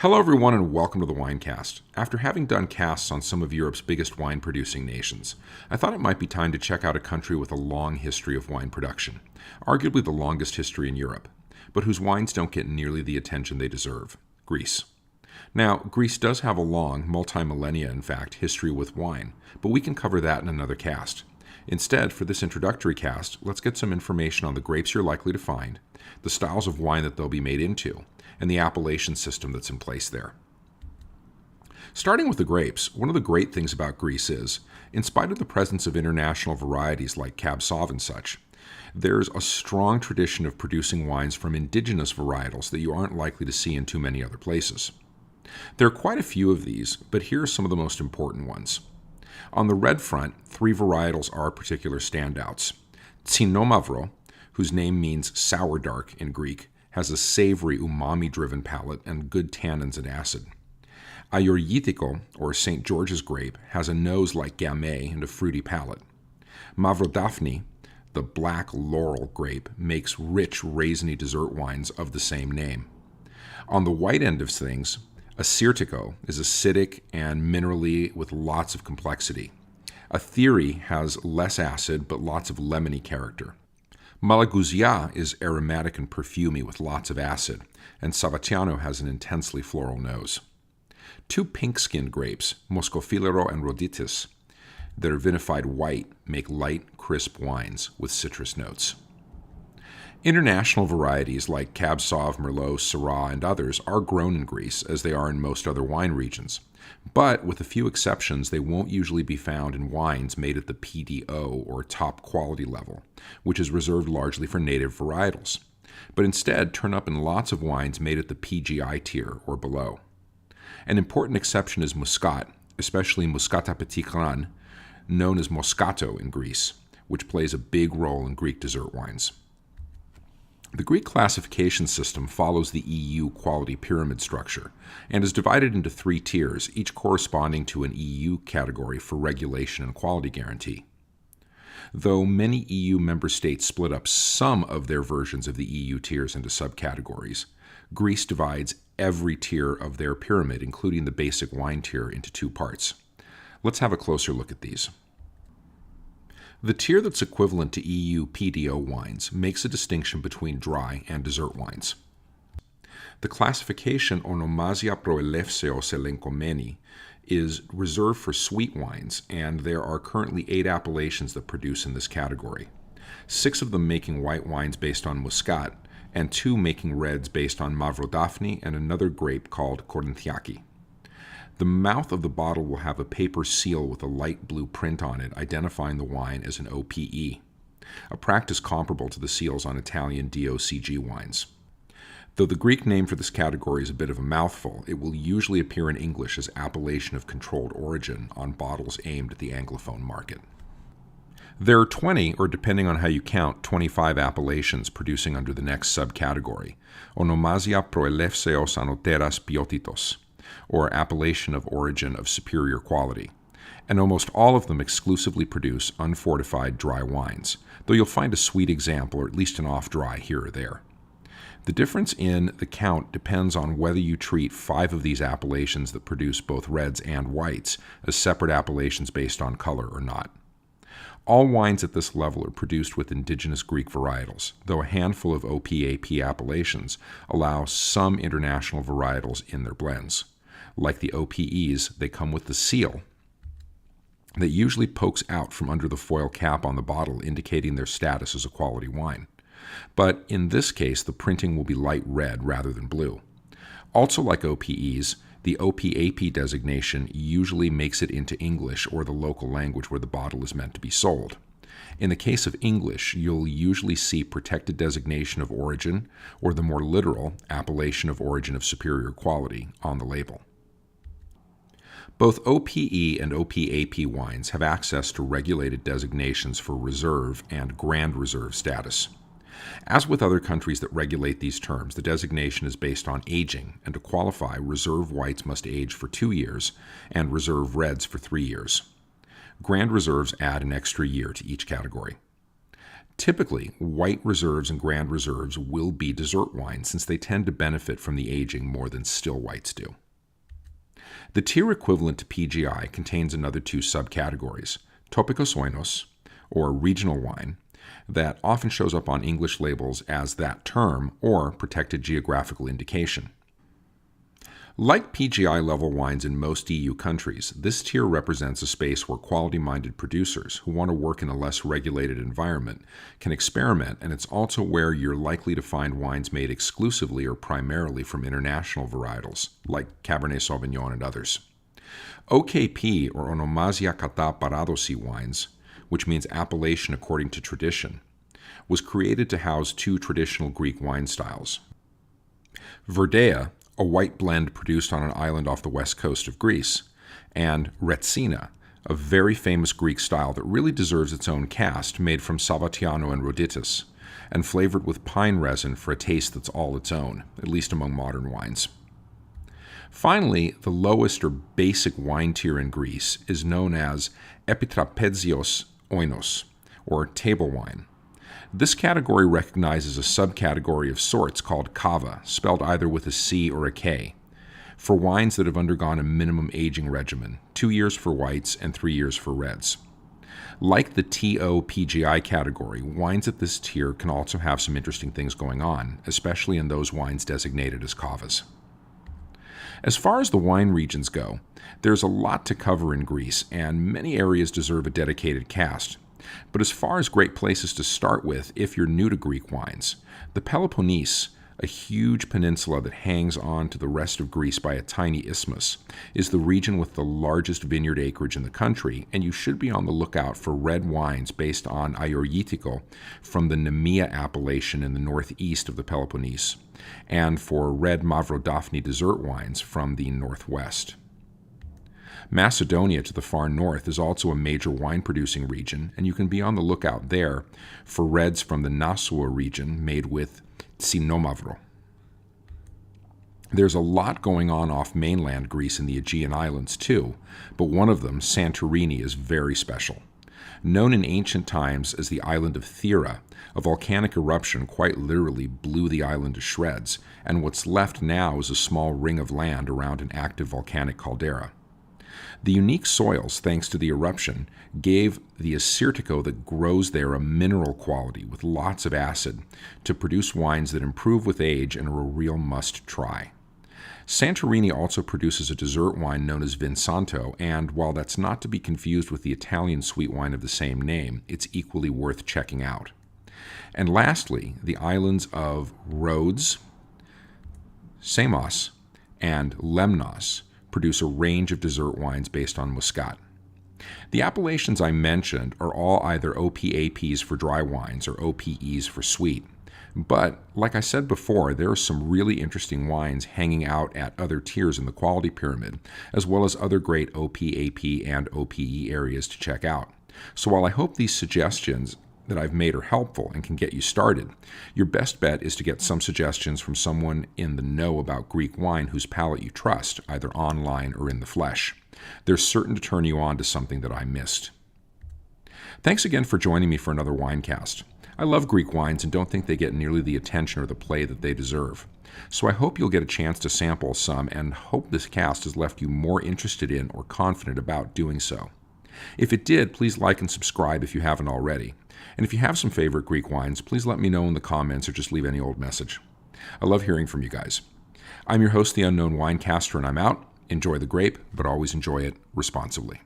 Hello everyone and welcome to the Winecast. After having done casts on some of Europe's biggest wine-producing nations, I thought it might be time to check out a country with a long history of wine production, arguably the longest history in Europe, but whose wines don't get nearly the attention they deserve: Greece. Now, Greece does have a long, multi-millennia in fact, history with wine, but we can cover that in another cast. Instead, for this introductory cast, let's get some information on the grapes you're likely to find, the styles of wine that they'll be made into, and the appellation system that's in place there. Starting with the grapes, one of the great things about Greece is, in spite of the presence of international varieties like Cab Sauv and such, there's a strong tradition of producing wines from indigenous varietals that you aren't likely to see in too many other places. There are quite a few of these, but here are some of the most important ones. On the red front, three varietals are particular standouts. Tsinomavro, whose name means sour dark in Greek, has a savory, umami-driven palate and good tannins and acid. Ayorgitiko, or St. George's grape, has a nose like Gamay and a fruity palate. Mavrodaphne, the black laurel grape, makes rich, raisiny dessert wines of the same name. On the white end of things, Assyrtiko is acidic and minerally with lots of complexity. Athiri has less acid but lots of lemony character. Malaguzia is aromatic and perfumey with lots of acid, and Savatiano has an intensely floral nose. Two pink-skinned grapes, Moscofilero and Rhoditis, that are vinified white, make light, crisp wines with citrus notes. International varieties like Cab Sauv, Merlot, Syrah, and others are grown in Greece, as they are in most other wine regions. But, with a few exceptions, they won't usually be found in wines made at the PDO, or top quality level, which is reserved largely for native varietals, but instead turn up in lots of wines made at the PGI tier, or below. An important exception is Muscat, especially Muscata Petit Gran, known as Moscato in Greece, which plays a big role in Greek dessert wines. The Greek classification system follows the EU quality pyramid structure and is divided into three tiers, each corresponding to an EU category for regulation and quality guarantee. Though many EU member states split up some of their versions of the EU tiers into subcategories, Greece divides every tier of their pyramid, including the basic wine tier, into two parts. Let's have a closer look at these. The tier that's equivalent to EU PDO wines makes a distinction between dry and dessert wines. The classification Onomasia Proelefseos Elenkomeni is reserved for sweet wines, and there are currently 8 appellations that produce in this category, 6 of them making white wines based on Muscat, and 2 making reds based on Mavrodaphne and another grape called Korinthiaki. The mouth of the bottle will have a paper seal with a light blue print on it identifying the wine as an OPE, a practice comparable to the seals on Italian DOCG wines. Though the Greek name for this category is a bit of a mouthful, it will usually appear in English as appellation of controlled origin on bottles aimed at the Anglophone market. There are 20, or depending on how you count, 25 appellations producing under the next subcategory, Onomasia Proelefseos Anoteras Piotitos, or appellation of origin of superior quality, and almost all of them exclusively produce unfortified dry wines, though you'll find a sweet example or at least an off-dry here or there. The difference in the count depends on whether you treat 5 of these appellations that produce both reds and whites as separate appellations based on color or not. All wines at this level are produced with indigenous Greek varietals, though a handful of OPAP appellations allow some international varietals in their blends. Like the OPEs, they come with the seal that usually pokes out from under the foil cap on the bottle, indicating their status as a quality wine. But in this case, the printing will be light red rather than blue. Also like OPEs, the OPAP designation usually makes it into English or the local language where the bottle is meant to be sold. In the case of English, you'll usually see protected designation of origin or the more literal appellation of origin of superior quality on the label. Both OPE and OPAP wines have access to regulated designations for Reserve and Grande Reserve status. As with other countries that regulate these terms, the designation is based on aging, and to qualify, Reserve whites must age for 2 years and Reserve reds for 3 years. Grande Reserves add an extra year to each category. Typically, white reserves and grand reserves will be dessert wines since they tend to benefit from the aging more than still whites do. The tier equivalent to PGI contains another two subcategories, Tópicos Buenos, or regional wine, that often shows up on English labels as that term or protected geographical indication. Like PGI level wines in most EU countries, this tier represents a space where quality-minded producers who want to work in a less regulated environment can experiment, and it's also where you're likely to find wines made exclusively or primarily from international varietals, like Cabernet Sauvignon and others. OKP, or Onomasia Kata Paradosi wines, which means appellation according to tradition, was created to house two traditional Greek wine styles. Verdea, a white blend produced on an island off the west coast of Greece, and Retsina, a very famous Greek style that really deserves its own cast, made from Savatiano and Rhoditis, and flavored with pine resin for a taste that's all its own, at least among modern wines. Finally, the lowest or basic wine tier in Greece is known as Epitrapezios Oinos, or table wine. This category recognizes a subcategory of sorts called cava, spelled either with a C or a K, for wines that have undergone a minimum aging regimen, 2 years for whites and 3 years for reds. Like the TO PGI category, wines at this tier can also have some interesting things going on, especially in those wines designated as cavas. As far as the wine regions go, there's a lot to cover in Greece, and many areas deserve a dedicated cast. But as far as great places to start with if you're new to Greek wines, the Peloponnese, a huge peninsula that hangs on to the rest of Greece by a tiny isthmus, is the region with the largest vineyard acreage in the country, and you should be on the lookout for red wines based on Aioritiko from the Nemea appellation in the northeast of the Peloponnese, and for red Mavrodaphne dessert wines from the northwest. Macedonia to the far north is also a major wine-producing region, and you can be on the lookout there for reds from the Nassau region made with Tsinomavro. There's a lot going on off mainland Greece in the Aegean Islands too, but one of them, Santorini, is very special. Known in ancient times as the island of Thera, a volcanic eruption quite literally blew the island to shreds, and what's left now is a small ring of land around an active volcanic caldera. The unique soils, thanks to the eruption, gave the Assyrtiko that grows there a mineral quality with lots of acid to produce wines that improve with age and are a real must-try. Santorini also produces a dessert wine known as Vinsanto, and while that's not to be confused with the Italian sweet wine of the same name, it's equally worth checking out. And lastly, the islands of Rhodes, Samos, and Lemnos produce a range of dessert wines based on Muscat. The appellations I mentioned are all either OPAPs for dry wines or OPEs for sweet. But, like I said before, there are some really interesting wines hanging out at other tiers in the quality pyramid, as well as other great OPAP and OPE areas to check out. So while I hope these suggestions that I've made are helpful and can get you started, your best bet is to get some suggestions from someone in the know about Greek wine whose palate you trust, either online or in the flesh. They're certain to turn you on to something that I missed. Thanks again for joining me for another Winecast. I love Greek wines and don't think they get nearly the attention or the play that they deserve. So I hope you'll get a chance to sample some and hope this cast has left you more interested in or confident about doing so. If it did, please like and subscribe if you haven't already. And if you have some favorite Greek wines, please let me know in the comments or just leave any old message. I love hearing from you guys. I'm your host, The Unknown Winecaster, and I'm out. Enjoy the grape, but always enjoy it responsibly.